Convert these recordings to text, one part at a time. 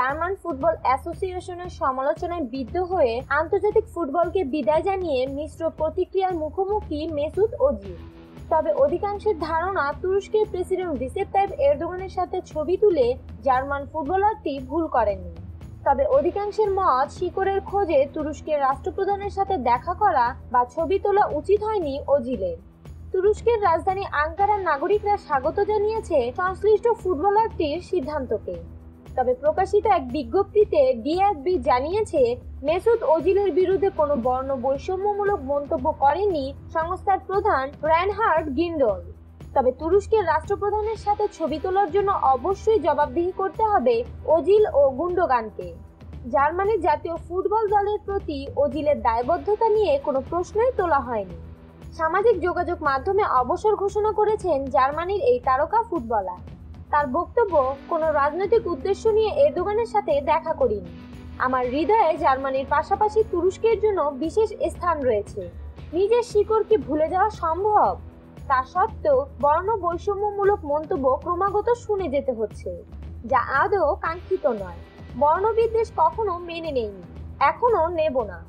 German football অ্যাসোসিয়েশনের সমালোচনায় বিদ্ধ হয়ে আন্তর্জাতিক ফুটবলকে বিদায় জানিয়ে মিশ্র প্রতিক্রিয়ার মুখোমুখি মেসুত ওজিল। তবে অধিকাংশের ধারণা তুরস্কের প্রেসিডেন্ট রিসেপ তাইপ এরদোগানের সাথে ছবি তুলে জার্মান ফুটবলারটি ভুল করেননি। তবে অধিকাংশের মত শিকড়ের খোঁজে তুরস্কের রাষ্ট্রপ্রধানের সাথে দেখা করা বা ছবি তোলা উচিত হয়নি ওজিলের। তুরস্কের রাজধানী আঙ্কারার নাগরিকরা স্বাগত জানিয়েছে সংশ্লিষ্ট ফুটবলারটির সিদ্ধান্তকে। তবে প্রকাশিত এক বিজ্ঞপ্তিতে ডিএফবি জানিয়েছে মেসুত ওজিলের বিরুদ্ধে কোনো বর্ণ বৈষম্যমূলক মন্তব্য করেনি সংস্থার প্রধান রেইনহার্ড গিন্ডল। তবে তুরস্কের রাষ্ট্রপ্রধানের সাথে ছবি তোলার জন্য অবশ্যই জবাবদিহি করতে হবে ওজিল ও গুন্ডোগানকে। জার্মানির জাতীয় ফুটবল দলের প্রতি ওজিলের দায়বদ্ধতা নিয়ে কোনো প্রশ্নই তোলা হয়নি। সামাজিক যোগাযোগ মাধ্যমে অবসর ঘোষণা করেছেন জার্মানির এই তারকা ফুটবলার। তার বক্তব্য, কোনো রাজনৈতিক উদ্দেশ্য নিয়ে এরদোগানের সাথে দেখা করিনি। আমার হৃদয়ে জার্মানির পাশাপাশি তুরস্কের জন্য বিশেষ স্থান রয়েছে। নিজের শিকড় কি ভুলে যাওয়া সম্ভব? তা সত্ত্বেও বর্ণ বৈষম্যমূলক মন্তব্য ক্রমাগত শুনে যেতে হচ্ছে, যা আদৌ কাঙ্ক্ষিত নয়। বর্ণবিদ্বেষ কখনো মেনে নেইনি, এখনো নেব না।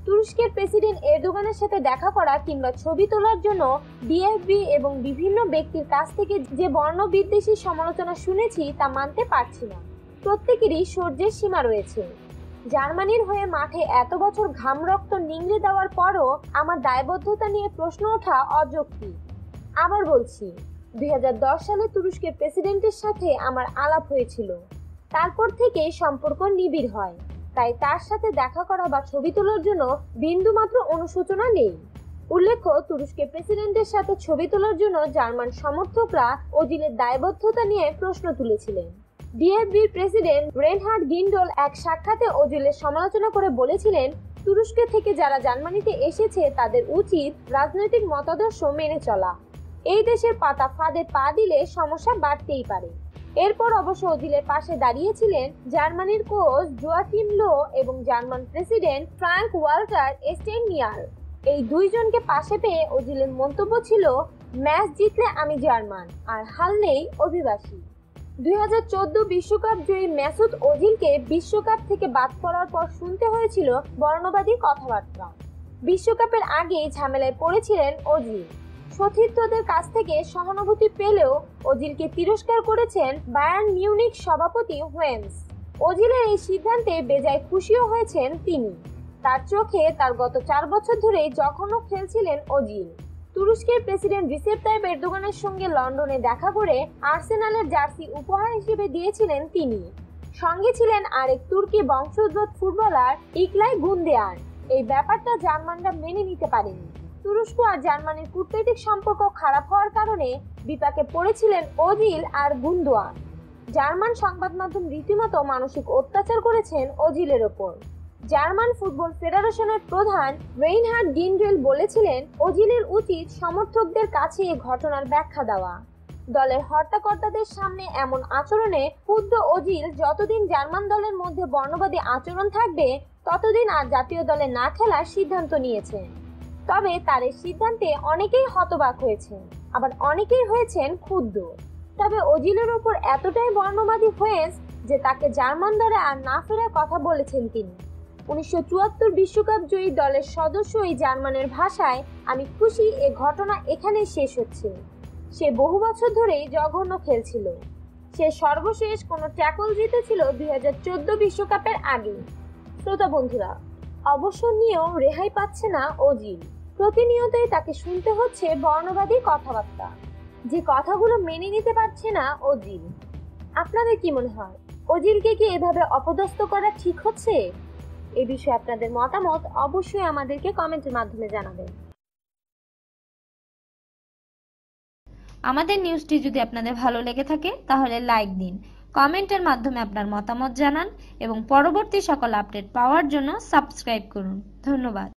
তুরস্কের প্রেসিডেন্ট এরদোগানের সাথে দেখা করা কিংবা ছবি তোলার জন্য ডিএফবি এবং বিভিন্ন ব্যক্তির কাছ থেকে যে বর্ণবিদ্বেষী সমালোচনা শুনেছি তা মানতে পারছি না। প্রত্যেকেরই সহ্যের সীমা রয়েছে। জার্মানির হয়ে মাঠে এত বছর ঘাম রক্ত নিংড়ে দেওয়ার পরও আমার দায়বদ্ধতা নিয়ে প্রশ্ন ওঠা অযৌক্তিক। আবার বলছি, 2010 সালে তুরস্কের প্রেসিডেন্টের সাথে আমার আলাপ হয়েছিল। তারপর থেকে সম্পর্ক নিবিড় হয়, তাই তার সাথে দেখা করা বা ছবি তোলার জন্য বিন্দুমাত্র অনুশোচনা নেই। উল্লেখ্য, তুরস্কের প্রেসিডেন্টের সাথে ছবি তোলার জন্য জার্মান সমর্থকরা ওজিলের দায়বদ্ধতা নিয়ে প্রশ্ন তুলেছিলেন। ডিএফবির প্রেসিডেন্ট রেইনহার্ড গিন্ডল এক সাক্ষাতে ওজিলের সমালোচনা করে বলেছিলেন, তুরস্ক থেকে যারা জার্মানিতে এসেছে তাদের উচিত রাজনৈতিক মতাদর্শ মেনে চলা। এই দেশের পাতা ফাঁদে পা দিলে সমস্যা বাড়তেই পারে। এরপর অবশ্য ওজিলের পাশে দাঁড়িয়েছিলেন জার্মানির কোচ জোয়াকিম লো এবং জার্মান প্রেসিডেন্ট ফ্রাঙ্ক ওয়াল্টার স্টেইনমিয়ার। এই দুইজনকে পাশে পেয়ে ওজিলের মন্তব্য ছিল, ম্যাচ জিতলে আমি জার্মান, আর হারলেই অভিবাসী। 2014 বিশ্বকাপ জয়ী মেসুত ওজিলকে বিশ্বকাপ থেকে বাদ পড়ার পর শুনতে হয়েছিল বর্ণবাদী কথাবার্তা। বিশ্বকাপের আগেই ঝামেলায় পড়েছিলেন ওজিল। সতীর্থদের কাছ থেকে সহানুভূতি পেলেও ওজিলকে তিরস্কার করেছেন বায়ার্ন মিউনিখ সভাপতি হোয়েন্স। ওজিলের এই সিদ্ধান্তে বেজায় খুশিও হয়েছেন তিনি। তার চোখে তার গত 4 বছর ধরে জঘন্য খেলছিলেন ওজিল। তুরস্কের প্রেসিডেন্ট রিসেপ তাইপ এরদোগানের সঙ্গে লন্ডনে দেখা করে আর্সেনালের জার্সি উপহার হিসেবে দিয়েছিলেন তিনি। সঙ্গে ছিলেন আরেক তুর্কি বংশোদ্ভূত ফুটবলার ইকলাই গুন্দেয়ান। এই ব্যাপারটা জার্মানরা মেনে নিতে পারেনি। তুরস্ক আর জার্মানির কূটনৈতিক সম্পর্ক খারাপ হওয়ার কারণে বিপাকে পড়েছিলেন ওজিল আর গুন্দোয়ান। জার্মান সংবাদ মাধ্যম রীতিমতো মানসিক অত্যাচার করেছেন ওজিলের ওপর। জার্মান ফুটবল ফেডারেশনের প্রধান রেইনহার্ড গিন্ডল বলেছিলেন, ওজিলের উচিত সমর্থকদের কাছে এই ঘটনার ব্যাখ্যা দেওয়া। দলের হর্তাকর্তাদের সামনে এমন আচরণে ক্ষুব্ধ ওজিল যতদিন জার্মান দলের মধ্যে বর্ণবাদী আচরণ থাকবে ততদিন আর জাতীয় দলে না খেলার সিদ্ধান্ত নিয়েছেন। তবে তার এই সিদ্ধান্তে অনেকেই হতবাক হয়েছেন, আবার অনেকেই হয়েছেন ক্ষুব্ধ। তবে ওজিলের উপর এতটাই বর্ণবাদী হোয়েন্স যে তাকে জার্মান দলে আর না ফেরার কথা বলেছেন তিনি। 1974 বিশ্বকাপ জয়ী দলের সদস্য এই জার্মানের ভাষায়, আমি খুশি এ ঘটনা এখানেই শেষ হচ্ছে। সে বহু বছর ধরেই জঘন্য খেলছিল। সে সর্বশেষ কোনো ট্যাকল জিতেছিল 2014 বিশ্বকাপের আগে। শ্রোতা বন্ধুরা, অবসর নিয়েও রেহাই পাচ্ছে না ওজিল। প্রতিনিয়তই তাকে শুনতে হচ্ছে বর্ণবাদী কথাবার্তা, যে কথাগুলো মেনে নিতে পারছে না ওজিল। আপনাদের কি মনে হয়, ওজিলকে কি এভাবে অপদস্থ করা ঠিক হচ্ছে? এ বিষয়ে আপনাদের মতামত অবশ্যই আমাদেরকে কমেন্টের মাধ্যমে জানাবেন। আমাদের নিউজটি যদি আপনাদের ভালো লেগে থাকে তাহলে লাইক দিন, কমেন্টের মাধ্যমে আপনার মতামত জানান এবং পরবর্তী সকল আপডেট পাওয়ার জন্য সাবস্ক্রাইব করুন। ধন্যবাদ।